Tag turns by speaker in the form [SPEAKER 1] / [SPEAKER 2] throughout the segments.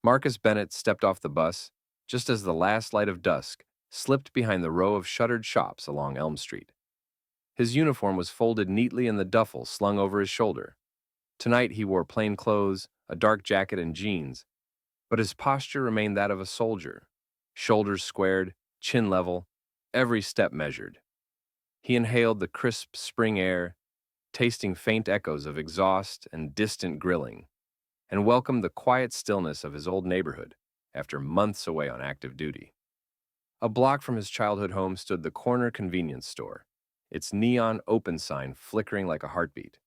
[SPEAKER 1] Marcus Bennett stepped off the bus just as the last light of dusk slipped behind the row of shuttered shops along Elm Street. His uniform was folded neatly in the duffel slung over his shoulder. Tonight he wore plain clothes, a dark jacket and jeans, but his posture remained that of a soldier. Shoulders squared, chin level, every step measured. He inhaled the crisp spring air, tasting faint echoes of exhaust and distant grilling, and welcomed the quiet stillness of his old neighborhood after months away on active duty. A block from his childhood home stood the corner convenience store, its neon open sign flickering like a heartbeat.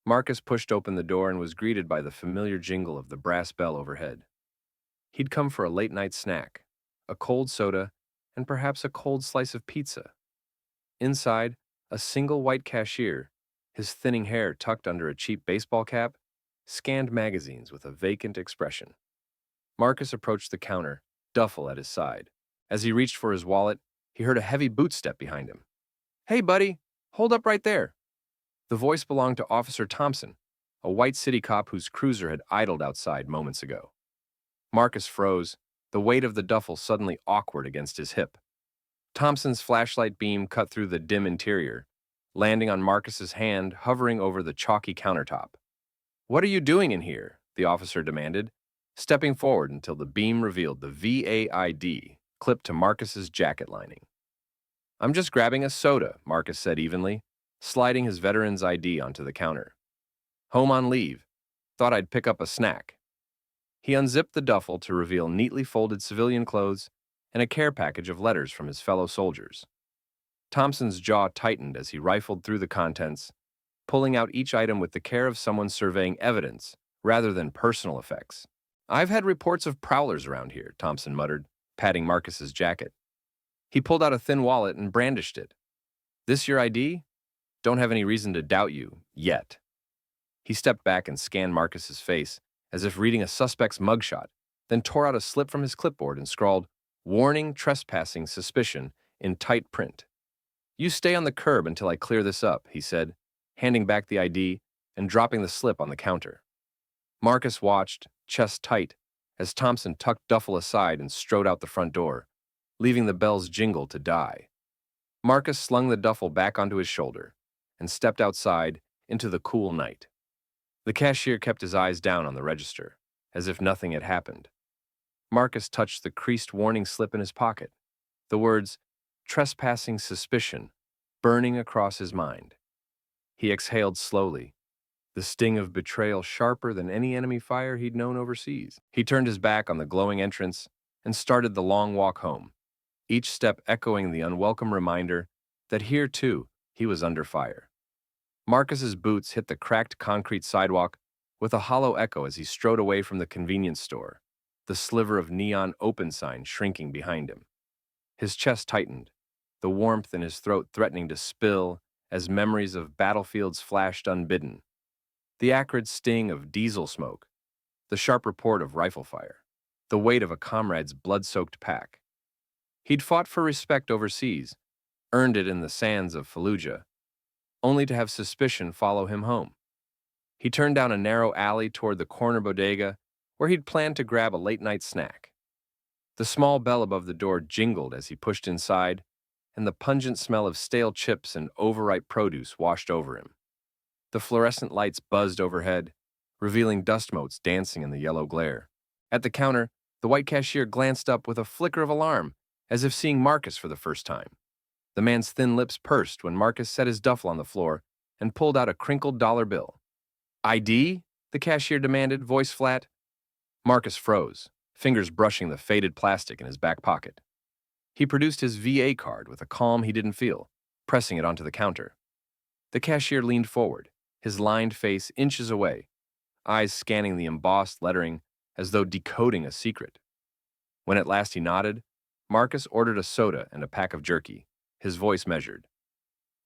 [SPEAKER 1] Marcus pushed open the door and was greeted by the familiar jingle of the brass bell overhead. He'd come for a late-night snack, a cold soda, and perhaps a cold slice of pizza. Inside, a single white cashier, his thinning hair tucked under a cheap baseball cap, scanned magazines with a vacant expression. Marcus approached the counter, duffel at his side. As he reached for his wallet, he heard a heavy bootstep behind him. "Hey, buddy, hold up right there." The voice belonged to Officer Thompson, a white city cop whose cruiser had idled outside moments ago. Marcus froze, the weight of the duffel suddenly awkward against his hip. Thompson's flashlight beam cut through the dim interior, landing on Marcus's hand hovering over the chalky countertop. "What are you doing in here?" the officer demanded, stepping forward until the beam revealed the VAID clipped to Marcus's jacket lining. "I'm just grabbing a soda," Marcus said evenly, sliding his veteran's ID onto the counter. "Home on leave. Thought I'd pick up a snack." He unzipped the duffel to reveal neatly folded civilian clothes and a care package of letters from his fellow soldiers. Thompson's jaw tightened as he rifled through the contents, pulling out each item with the care of someone surveying evidence rather than personal effects. "I've had reports of prowlers around here," Thompson muttered, patting Marcus's jacket. He pulled out a thin wallet and brandished it. "This your ID? Don't have any reason to doubt you, yet." He stepped back and scanned Marcus's face, as if reading a suspect's mugshot, then tore out a slip from his clipboard and scrawled, "Warning, trespassing, suspicion," in tight print. "You stay on the curb until I clear this up," he said, handing back the ID and dropping the slip on the counter. Marcus watched, chest tight, as Thompson tucked duffel aside and strode out the front door, leaving the bell's jingle to die. Marcus slung the duffel back onto his shoulder and stepped outside into the cool night. The cashier kept his eyes down on the register, as if nothing had happened. Marcus touched the creased warning slip in his pocket, the words, "Trespassing suspicion," burning across his mind. He exhaled slowly, the sting of betrayal sharper than any enemy fire he'd known overseas. He turned his back on the glowing entrance and started the long walk home, each step echoing the unwelcome reminder that here, too, he was under fire. Marcus's boots hit the cracked concrete sidewalk with a hollow echo as he strode away from the convenience store, the sliver of neon open sign shrinking behind him. His chest tightened, the warmth in his throat threatening to spill as memories of battlefields flashed unbidden. The acrid sting of diesel smoke, the sharp report of rifle fire, the weight of a comrade's blood-soaked pack. He'd fought for respect overseas, earned it in the sands of Fallujah, only to have suspicion follow him home. He turned down a narrow alley toward the corner bodega where he'd planned to grab a late-night snack. The small bell above the door jingled as he pushed inside, and the pungent smell of stale chips and overripe produce washed over him. The fluorescent lights buzzed overhead, revealing dust motes dancing in the yellow glare. At the counter, the white cashier glanced up with a flicker of alarm, as if seeing Marcus for the first time. The man's thin lips pursed when Marcus set his duffel on the floor and pulled out a crinkled dollar bill. "ID?" the cashier demanded, voice flat. Marcus froze, fingers brushing the faded plastic in his back pocket. He produced his VA card with a calm he didn't feel, pressing it onto the counter. The cashier leaned forward, his lined face inches away, eyes scanning the embossed lettering as though decoding a secret. When at last he nodded, Marcus ordered a soda and a pack of jerky, his voice measured.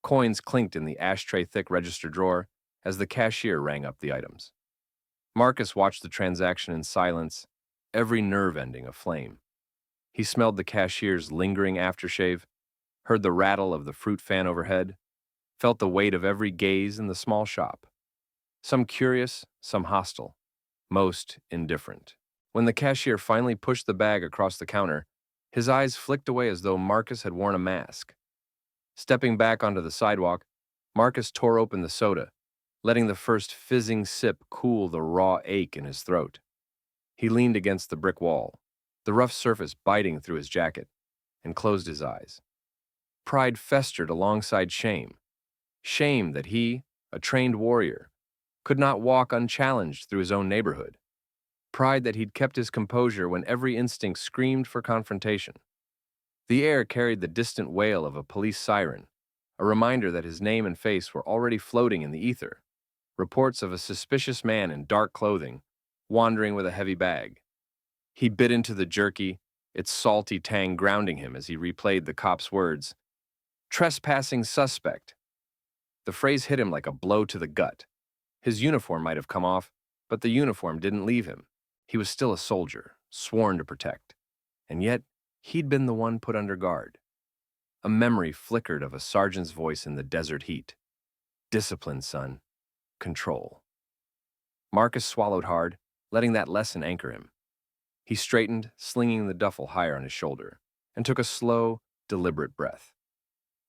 [SPEAKER 1] Coins clinked in the ashtray-thick register drawer as the cashier rang up the items. Marcus watched the transaction in silence, every nerve ending aflame. He smelled the cashier's lingering aftershave, heard the rattle of the fruit fan overhead, felt the weight of every gaze in the small shop. Some curious, some hostile, most indifferent. When the cashier finally pushed the bag across the counter, his eyes flicked away as though Marcus had worn a mask. Stepping back onto the sidewalk, Marcus tore open the soda, letting the first fizzing sip cool the raw ache in his throat. He leaned against the brick wall, the rough surface biting through his jacket, and closed his eyes. Pride festered alongside shame. Shame that he, a trained warrior, could not walk unchallenged through his own neighborhood. Pride that he'd kept his composure when every instinct screamed for confrontation. The air carried the distant wail of a police siren, a reminder that his name and face were already floating in the ether. Reports of a suspicious man in dark clothing, wandering with a heavy bag. He bit into the jerky, its salty tang grounding him as he replayed the cop's words. Trespassing suspect. The phrase hit him like a blow to the gut. His uniform might have come off, but the uniform didn't leave him. He was still a soldier, sworn to protect. And yet, he'd been the one put under guard. A memory flickered of a sergeant's voice in the desert heat. Discipline, son. Control. Marcus swallowed hard, letting that lesson anchor him. He straightened, slinging the duffel higher on his shoulder, and took a slow, deliberate breath.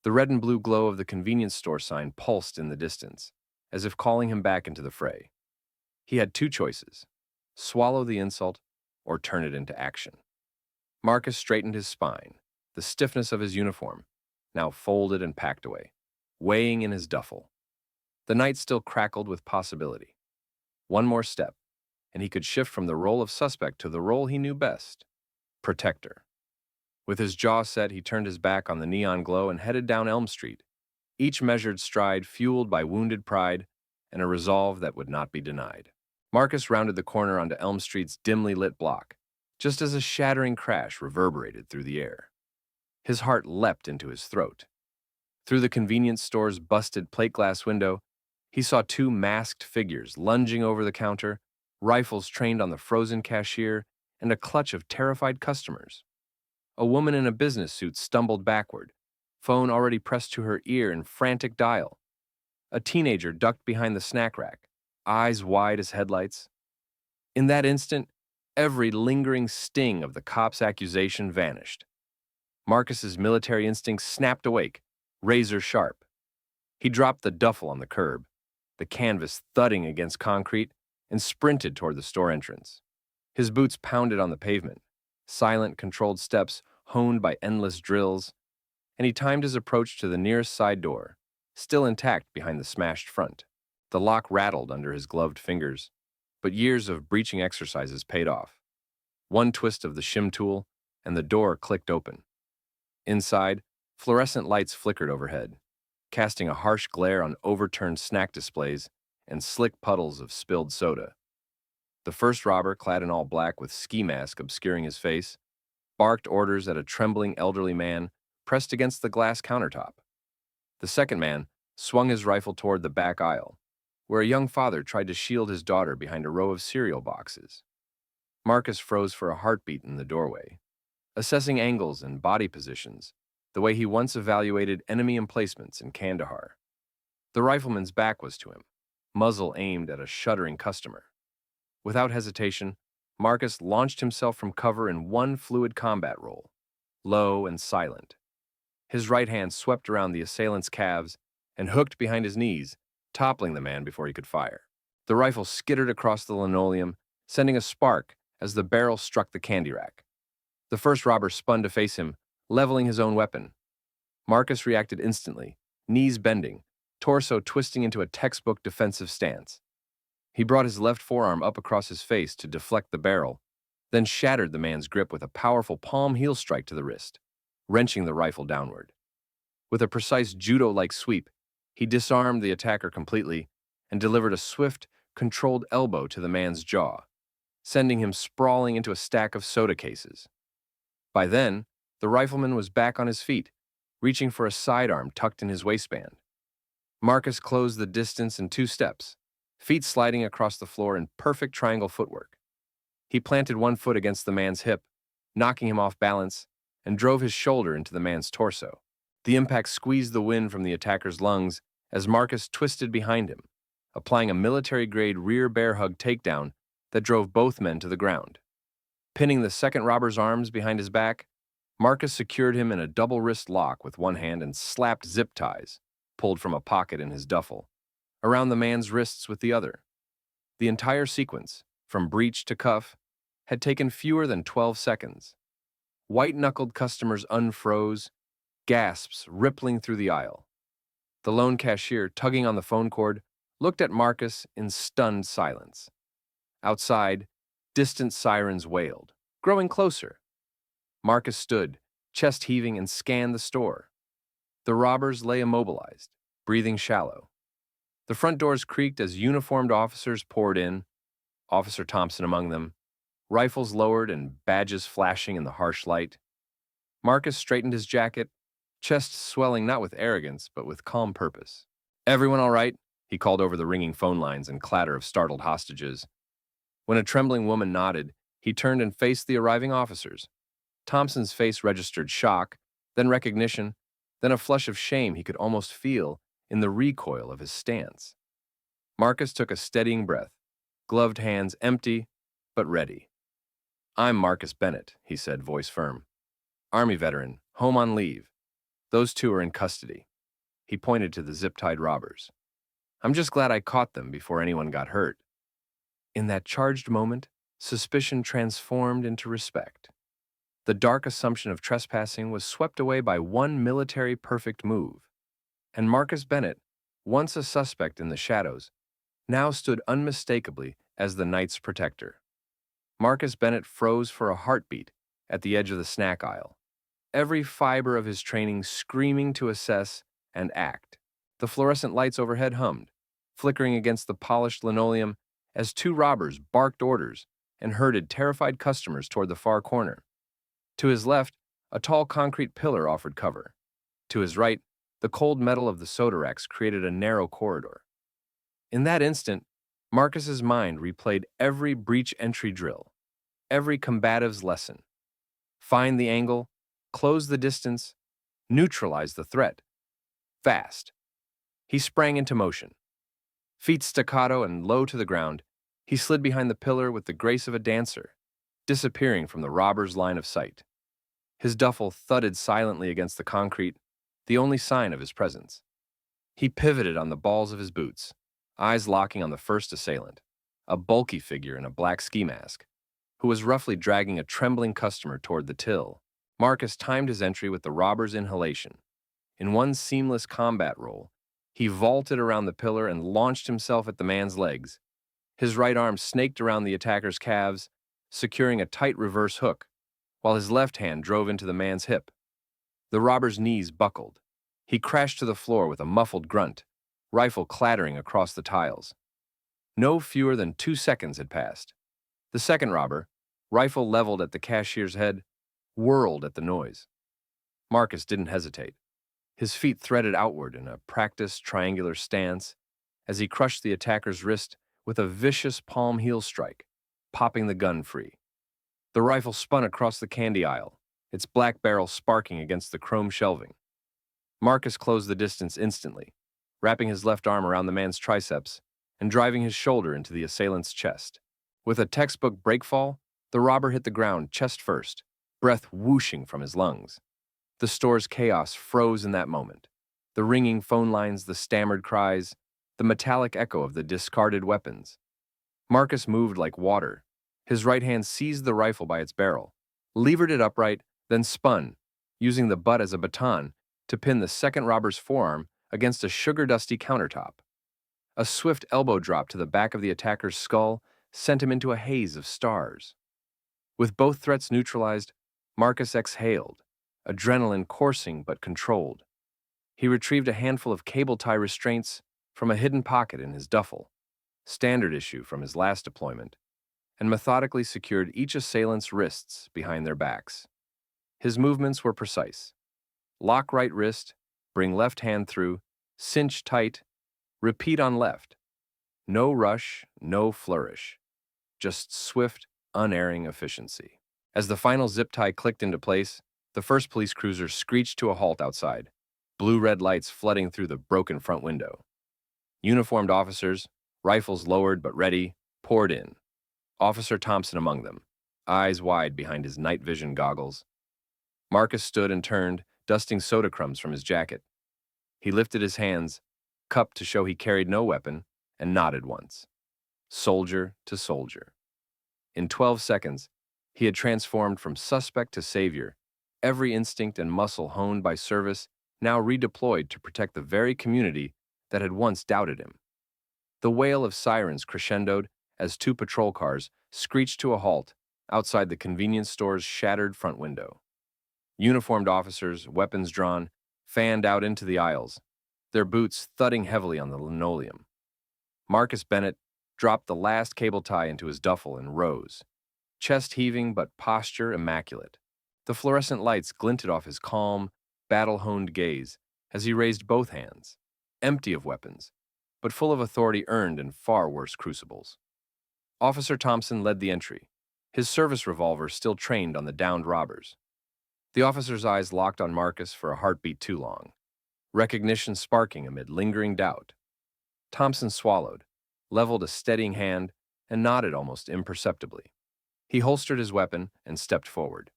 [SPEAKER 1] The red and blue glow of the convenience store sign pulsed in the distance, as if calling him back into the fray. He had two choices: swallow the insult or turn it into action. Marcus straightened his spine, the stiffness of his uniform, now folded and packed away, weighing in his duffel. The night still crackled with possibility. One more step, and he could shift from the role of suspect to the role he knew best: protector. With his jaw set, he turned his back on the neon glow and headed down Elm Street, each measured stride fueled by wounded pride and a resolve that would not be denied. Marcus rounded the corner onto Elm Street's dimly lit block, just as a shattering crash reverberated through the air. His heart leapt into his throat. Through the convenience store's busted plate glass window, he saw two masked figures lunging over the counter, rifles trained on the frozen cashier, and a clutch of terrified customers. A woman in a business suit stumbled backward, phone already pressed to her ear in frantic dial. A teenager ducked behind the snack rack, eyes wide as headlights. In that instant, every lingering sting of the cop's accusation vanished. Marcus's military instincts snapped awake, razor sharp. He dropped the duffel on the curb, the canvas thudding against concrete, and sprinted toward the store entrance. His boots pounded on the pavement, silent, controlled steps honed by endless drills, and he timed his approach to the nearest side door, still intact behind the smashed front. The lock rattled under his gloved fingers, but years of breaching exercises paid off. One twist of the shim tool, and the door clicked open. Inside, fluorescent lights flickered overhead, casting a harsh glare on overturned snack displays and slick puddles of spilled soda. The first robber, clad in all black with ski mask obscuring his face, barked orders at a trembling elderly man pressed against the glass countertop. The second man swung his rifle toward the back aisle, where a young father tried to shield his daughter behind a row of cereal boxes. Marcus froze for a heartbeat in the doorway, assessing angles and body positions, the way he once evaluated enemy emplacements in Kandahar. The rifleman's back was to him, muzzle aimed at a shuddering customer. Without hesitation, Marcus launched himself from cover in one fluid combat roll, low and silent. His right hand swept around the assailant's calves and hooked behind his knees, toppling the man before he could fire. The rifle skittered across the linoleum, sending a spark as the barrel struck the candy rack. The first robber spun to face him, leveling his own weapon. Marcus reacted instantly, knees bending, torso twisting into a textbook defensive stance. He brought his left forearm up across his face to deflect the barrel, then shattered the man's grip with a powerful palm heel strike to the wrist, wrenching the rifle downward. With a precise judo-like sweep, he disarmed the attacker completely and delivered a swift, controlled elbow to the man's jaw, sending him sprawling into a stack of soda cases. By then, the rifleman was back on his feet, reaching for a sidearm tucked in his waistband. Marcus closed the distance in 2 steps, feet sliding across the floor in perfect triangle footwork. He planted one foot against the man's hip, knocking him off balance, and drove his shoulder into the man's torso. The impact squeezed the wind from the attacker's lungs as Marcus twisted behind him, applying a military-grade rear bear hug takedown that drove both men to the ground. Pinning the second robber's arms behind his back, Marcus secured him in a double wrist lock with one hand and slapped zip ties, pulled from a pocket in his duffel, around the man's wrists with the other. The entire sequence, from breech to cuff, had taken fewer than 12 seconds. White-knuckled customers unfroze, gasps rippling through the aisle. The lone cashier, tugging on the phone cord, looked at Marcus in stunned silence. Outside, distant sirens wailed, growing closer. Marcus stood, chest heaving, and scanned the store. The robbers lay immobilized, breathing shallow. The front doors creaked as uniformed officers poured in, Officer Thompson among them, rifles lowered and badges flashing in the harsh light. Marcus straightened his jacket, chest swelling not with arrogance, but with calm purpose. "Everyone all right?" he called over the ringing phone lines and clatter of startled hostages. When a trembling woman nodded, he turned and faced the arriving officers. Thompson's face registered shock, then recognition, then a flush of shame he could almost feel in the recoil of his stance. Marcus took a steadying breath, gloved hands empty, but ready. "I'm Marcus Bennett," he said, voice firm. "Army veteran, home on leave. Those two are in custody." He pointed to the zip-tied robbers. "I'm just glad I caught them before anyone got hurt." In that charged moment, suspicion transformed into respect. The dark assumption of trespassing was swept away by one military-perfect move, and Marcus Bennett, once a suspect in the shadows, now stood unmistakably as the night's protector. Marcus Bennett froze for a heartbeat at the edge of the snack aisle, every fiber of his training screaming to assess and act. The fluorescent lights overhead hummed, flickering against the polished linoleum as two robbers barked orders and herded terrified customers toward the far corner. To his left, a tall concrete pillar offered cover. To his right, the cold metal of the soda racks created a narrow corridor. In that instant, Marcus's mind replayed every breach entry drill, every combative's lesson. Find the angle, close the distance, neutralize the threat. Fast. He sprang into motion. Feet staccato and low to the ground, he slid behind the pillar with the grace of a dancer, disappearing from the robber's line of sight. His duffel thudded silently against the concrete, the only sign of his presence. He pivoted on the balls of his boots, eyes locking on the first assailant, a bulky figure in a black ski mask, who was roughly dragging a trembling customer toward the till. Marcus timed his entry with the robber's inhalation. In one seamless combat roll, he vaulted around the pillar and launched himself at the man's legs. His right arm snaked around the attacker's calves, securing a tight reverse hook, while his left hand drove into the man's hip. The robber's knees buckled. He crashed to the floor with a muffled grunt, rifle clattering across the tiles. No fewer than 2 seconds had passed. The second robber, rifle leveled at the cashier's head, whirled at the noise. Marcus didn't hesitate. His feet threaded outward in a practiced triangular stance as he crushed the attacker's wrist with a vicious palm heel strike, popping the gun free. The rifle spun across the candy aisle, its black barrel sparking against the chrome shelving. Marcus closed the distance instantly, wrapping his left arm around the man's triceps and driving his shoulder into the assailant's chest. With a textbook breakfall, the robber hit the ground chest first, breath whooshing from his lungs. The store's chaos froze in that moment. The ringing phone lines, the stammered cries, the metallic echo of the discarded weapons. Marcus moved like water. His right hand seized the rifle by its barrel, levered it upright, then spun, using the butt as a baton to pin the second robber's forearm against a sugar-dusty countertop. A swift elbow drop to the back of the attacker's skull sent him into a haze of stars. With both threats neutralized, Marcus exhaled, adrenaline coursing but controlled. He retrieved a handful of cable tie restraints from a hidden pocket in his duffel, standard issue from his last deployment, and methodically secured each assailant's wrists behind their backs. His movements were precise. Lock right wrist, bring left hand through, cinch tight, repeat on left. No rush, no flourish. Just swift, unerring efficiency. As the final zip tie clicked into place, the first police cruiser screeched to a halt outside, blue-red lights flooding through the broken front window. Uniformed officers, rifles lowered but ready, poured in, Officer Thompson among them, eyes wide behind his night vision goggles. Marcus stood and turned, dusting soda crumbs from his jacket. He lifted his hands, cupped to show he carried no weapon, and nodded once. Soldier to soldier. In 12 seconds, he had transformed from suspect to savior, every instinct and muscle honed by service now redeployed to protect the very community that had once doubted him. The wail of sirens crescendoed as two patrol cars screeched to a halt outside the convenience store's shattered front window. Uniformed officers, weapons drawn, fanned out into the aisles, their boots thudding heavily on the linoleum. Marcus Bennett dropped the last cable tie into his duffel and rose, chest heaving but posture immaculate. The fluorescent lights glinted off his calm, battle-honed gaze as he raised both hands, empty of weapons, but full of authority earned in far worse crucibles. Officer Thompson led the entry, his service revolver still trained on the downed robbers. The officer's eyes locked on Marcus for a heartbeat too long, recognition sparking amid lingering doubt. Thompson swallowed, leveled a steadying hand, and nodded almost imperceptibly. He holstered his weapon and stepped forward.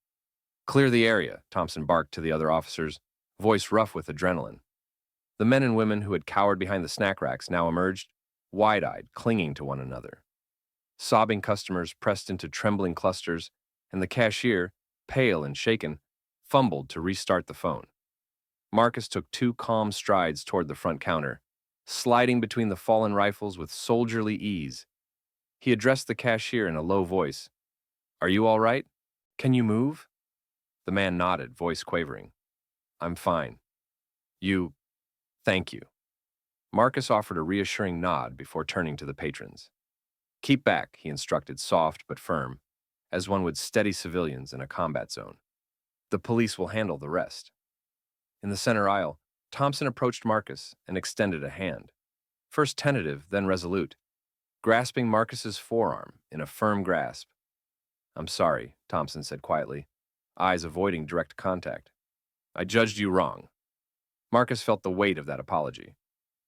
[SPEAKER 1] "Clear the area," Thompson barked to the other officers, voice rough with adrenaline. The men and women who had cowered behind the snack racks now emerged, wide-eyed, clinging to one another. Sobbing customers pressed into trembling clusters, and the cashier, pale and shaken, fumbled to restart the phone. Marcus took 2 calm strides toward the front counter, sliding between the fallen rifles with soldierly ease. He addressed the cashier in a low voice. "Are you all right? Can you move?" The man nodded, voice quavering. "I'm fine." "You... thank you." Marcus offered a reassuring nod before turning to the patrons. "Keep back," he instructed, soft but firm, as one would steady civilians in a combat zone. "The police will handle the rest." In the center aisle, Thompson approached Marcus and extended a hand, first tentative, then resolute, grasping Marcus's forearm in a firm grasp. "I'm sorry," Thompson said quietly, eyes avoiding direct contact. "I judged you wrong." Marcus felt the weight of that apology,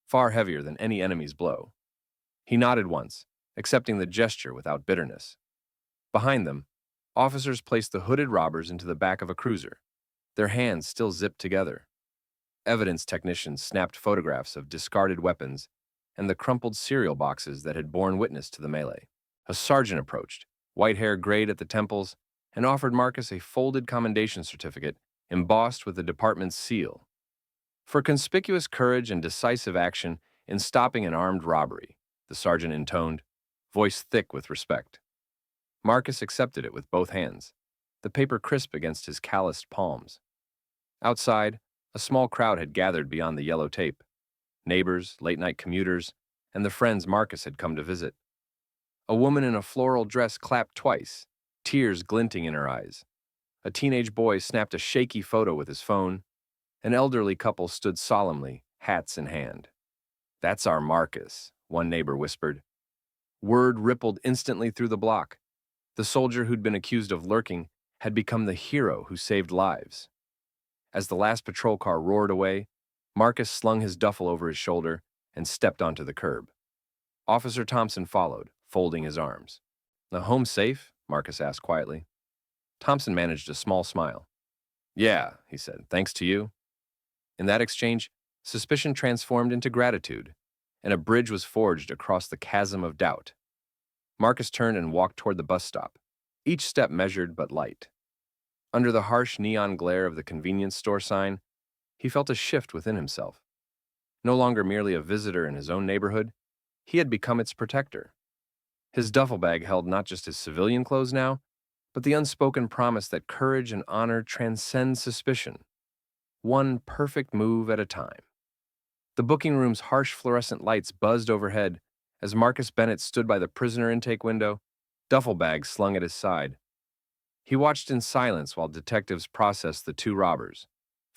[SPEAKER 1] far heavier than any enemy's blow. He nodded once, accepting the gesture without bitterness. Behind them, officers placed the hooded robbers into the back of a cruiser, their hands still zipped together. Evidence technicians snapped photographs of discarded weapons and the crumpled cereal boxes that had borne witness to the melee. A sergeant approached, white hair grayed at the temples, and offered Marcus a folded commendation certificate embossed with the department's seal. "For conspicuous courage and decisive action in stopping an armed robbery," the sergeant intoned, voice thick with respect. Marcus accepted it with both hands, the paper crisp against his calloused palms. Outside, a small crowd had gathered beyond the yellow tape. Neighbors, late-night commuters, and the friends Marcus had come to visit. A woman in a floral dress clapped twice, tears glinting in her eyes. A teenage boy snapped a shaky photo with his phone. An elderly couple stood solemnly, hats in hand. "That's our Marcus," one neighbor whispered. Word rippled instantly through the block. The soldier who'd been accused of lurking had become the hero who saved lives. As the last patrol car roared away, Marcus slung his duffel over his shoulder and stepped onto the curb. Officer Thompson followed, folding his arms. "The home safe?" Marcus asked quietly. Thompson managed a small smile. "Yeah," he said, "thanks to you." In that exchange, suspicion transformed into gratitude, and a bridge was forged across the chasm of doubt. Marcus turned and walked toward the bus stop, each step measured but light. Under the harsh neon glare of the convenience store sign, he felt a shift within himself. No longer merely a visitor in his own neighborhood, he had become its protector. His duffel bag held not just his civilian clothes now, but the unspoken promise that courage and honor transcend suspicion, one perfect move at a time. The booking room's harsh fluorescent lights buzzed overhead as Marcus Bennett stood by the prisoner intake window, duffel bag slung at his side. He watched in silence while detectives processed the 2 robbers,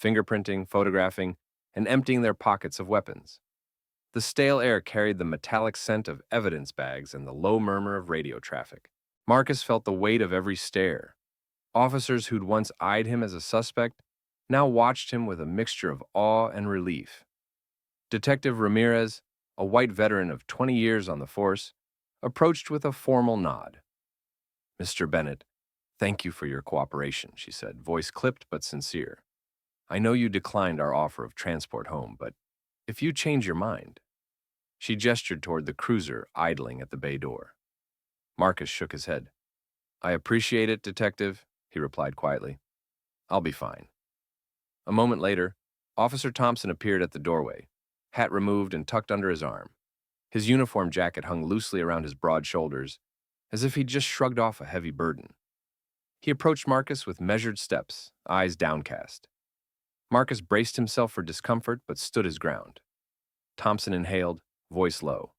[SPEAKER 1] fingerprinting, photographing, and emptying their pockets of weapons. The stale air carried the metallic scent of evidence bags and the low murmur of radio traffic. Marcus felt the weight of every stare. Officers who'd once eyed him as a suspect now watched him with a mixture of awe and relief. Detective Ramirez, a white veteran of 20 years on the force, approached with a formal nod. "Mr. Bennett, Thank you for your cooperation, she said, voice clipped but sincere. I know you declined our offer of transport home, but if you change your mind. She gestured toward the cruiser idling at the bay door. Marcus shook his head. I appreciate it, Detective, he replied quietly. I'll be fine. A moment later, Officer Thompson appeared at the doorway, hat removed and tucked under his arm. His uniform jacket hung loosely around his broad shoulders, as if he'd just shrugged off a heavy burden. He approached Marcus with measured steps, eyes downcast. Marcus braced himself for discomfort but stood his ground. Thompson inhaled, voice low.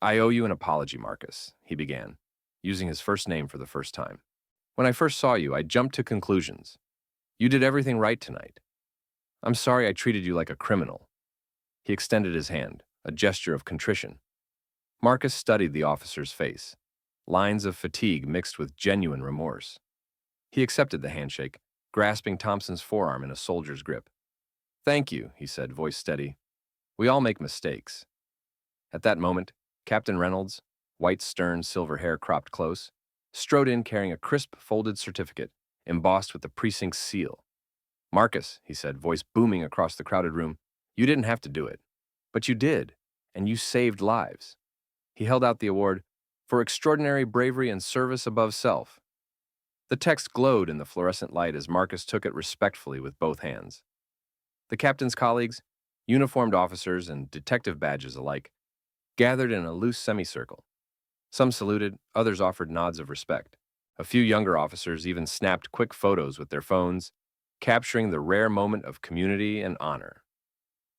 [SPEAKER 1] I owe you an apology, Marcus, he began, using his first name for the first time. When I first saw you, I jumped to conclusions. You did everything right tonight. I'm sorry I treated you like a criminal. He extended his hand, a gesture of contrition. Marcus studied the officer's face, lines of fatigue mixed with genuine remorse. He accepted the handshake, grasping Thompson's forearm in a soldier's grip. Thank you, he said, voice steady. We all make mistakes. At that moment, Captain Reynolds, white stern silver hair cropped close, strode in carrying a crisp folded certificate embossed with the precinct's seal. Marcus, he said, voice booming across the crowded room, you didn't have to do it. But you did, and you saved lives. He held out the award for extraordinary bravery and service above self. The text glowed in the fluorescent light as Marcus took it respectfully with both hands. The captain's colleagues, uniformed officers and detective badges alike, gathered in a loose semicircle. Some saluted, others offered nods of respect. A few younger officers even snapped quick photos with their phones, capturing the rare moment of community and honor.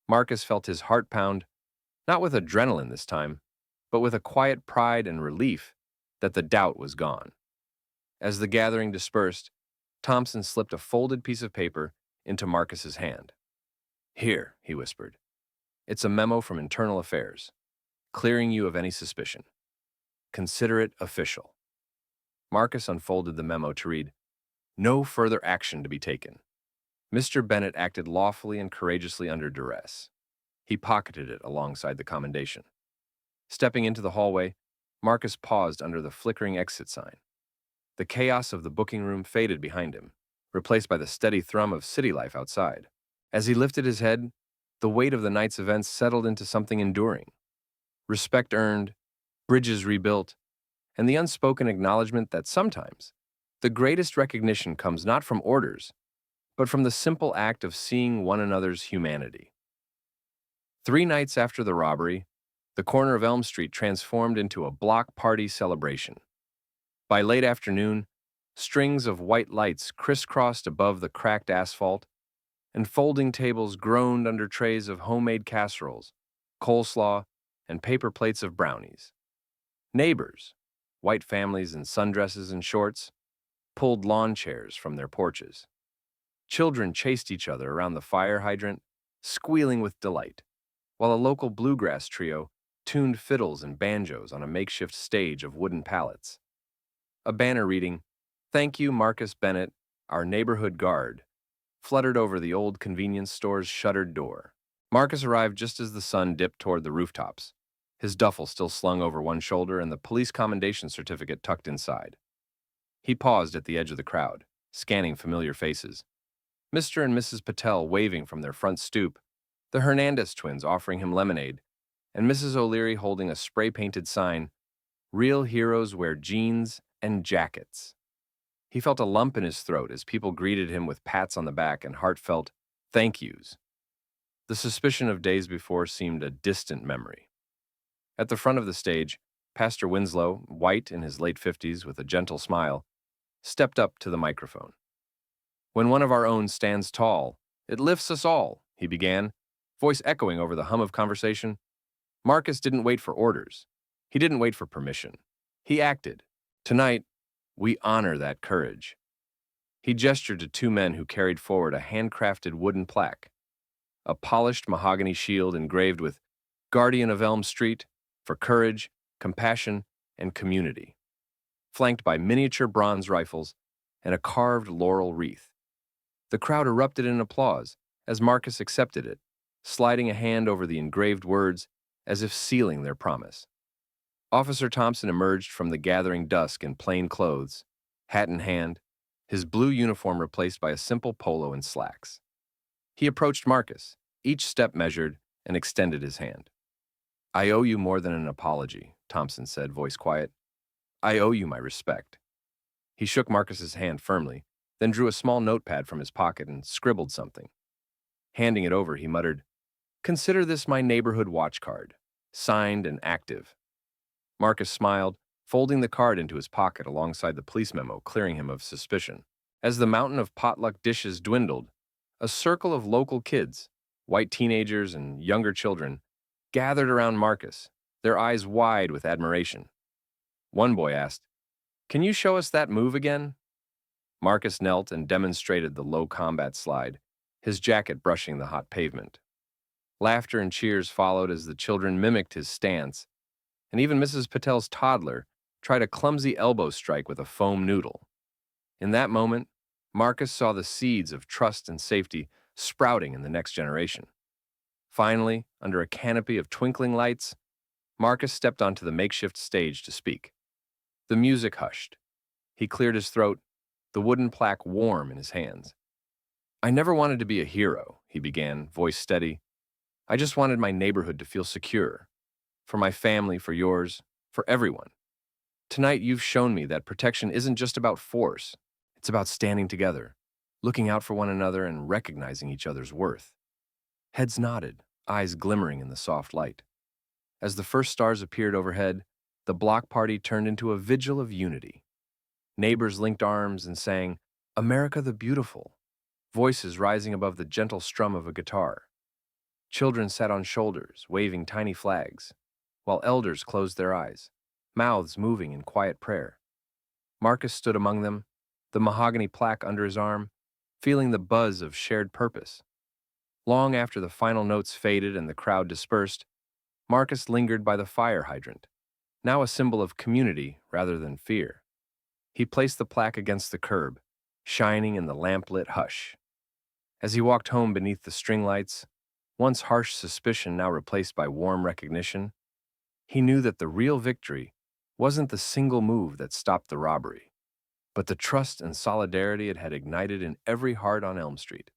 [SPEAKER 1] Marcus felt his heart pound, not with adrenaline this time, but with a quiet pride and relief that the doubt was gone. As the gathering dispersed, Thompson slipped a folded piece of paper into Marcus's hand. Here, he whispered. It's a memo from Internal Affairs, clearing you of any suspicion. Consider it official. Marcus unfolded the memo to read, No further action to be taken. Mr. Bennett acted lawfully and courageously under duress. He pocketed it alongside the commendation. Stepping into the hallway, Marcus paused under the flickering exit sign. The chaos of the booking room faded behind him, replaced by the steady thrum of city life outside. As he lifted his head, the weight of the night's events settled into something enduring. Respect earned, bridges rebuilt, and the unspoken acknowledgement that sometimes the greatest recognition comes not from orders, but from the simple act of seeing one another's humanity. 3 nights after the robbery, the corner of Elm Street transformed into a block party celebration. By late afternoon, strings of white lights crisscrossed above the cracked asphalt, and folding tables groaned under trays of homemade casseroles, coleslaw, and paper plates of brownies. Neighbors, white families in sundresses and shorts, pulled lawn chairs from their porches. Children chased each other around the fire hydrant, squealing with delight, while a local bluegrass trio tuned fiddles and banjos on a makeshift stage of wooden pallets. A banner reading, Thank you, Marcus Bennett, our neighborhood guard, fluttered over the old convenience store's shuttered door. Marcus arrived just as the sun dipped toward the rooftops, his duffel still slung over one shoulder and the police commendation certificate tucked inside. He paused at the edge of the crowd, scanning familiar faces. Mr. and Mrs. Patel waving from their front stoop, the Hernandez twins offering him lemonade, and Mrs. O'Leary holding a spray-painted sign, Real heroes wear jeans and jackets. He felt a lump in his throat as people greeted him with pats on the back and heartfelt thank yous. The suspicion of days before seemed a distant memory. At the front of the stage, Pastor Winslow, white in his late 50s with a gentle smile, stepped up to the microphone. When one of our own stands tall, it lifts us all, he began, voice echoing over the hum of conversation. Marcus didn't wait for orders. He didn't wait for permission. He acted. Tonight, we honor that courage. He gestured to 2 men who carried forward a handcrafted wooden plaque, a polished mahogany shield engraved with Guardian of Elm Street for courage, compassion, and community, flanked by miniature bronze rifles and a carved laurel wreath. The crowd erupted in applause as Marcus accepted it, sliding a hand over the engraved words as if sealing their promise. Officer Thompson emerged from the gathering dusk in plain clothes, hat in hand, his blue uniform replaced by a simple polo and slacks. He approached Marcus, each step measured, and extended his hand. I owe you more than an apology, Thompson said, voice quiet. I owe you my respect. He shook Marcus's hand firmly, then drew a small notepad from his pocket and scribbled something. Handing it over, he muttered, Consider this my neighborhood watch card, signed and active. Marcus smiled, folding the card into his pocket alongside the police memo, clearing him of suspicion. As the mountain of potluck dishes dwindled, a circle of local kids, white teenagers and younger children, gathered around Marcus, their eyes wide with admiration. One boy asked, Can you show us that move again? Marcus knelt and demonstrated the low combat slide, his jacket brushing the hot pavement. Laughter and cheers followed as the children mimicked his stance, and even Mrs. Patel's toddler tried a clumsy elbow strike with a foam noodle. In that moment, Marcus saw the seeds of trust and safety sprouting in the next generation. Finally, under a canopy of twinkling lights, Marcus stepped onto the makeshift stage to speak. The music hushed. He cleared his throat, the wooden plaque warm in his hands. I never wanted to be a hero, he began, voice steady. I just wanted my neighborhood to feel secure. For my family, for yours, for everyone. Tonight you've shown me that protection isn't just about force. It's about standing together, looking out for one another and recognizing each other's worth. Heads nodded, eyes glimmering in the soft light. As the first stars appeared overhead, the block party turned into a vigil of unity. Neighbors linked arms and sang, America the Beautiful, voices rising above the gentle strum of a guitar. Children sat on shoulders, waving tiny flags, while elders closed their eyes, mouths moving in quiet prayer. Marcus stood among them, the mahogany plaque under his arm, feeling the buzz of shared purpose. Long after the final notes faded and the crowd dispersed, Marcus lingered by the fire hydrant, now a symbol of community rather than fear. He placed the plaque against the curb, shining in the lamplit hush. As he walked home beneath the string lights, once harsh suspicion now replaced by warm recognition, he knew that the real victory wasn't the single move that stopped the robbery, but the trust and solidarity it had ignited in every heart on Elm Street.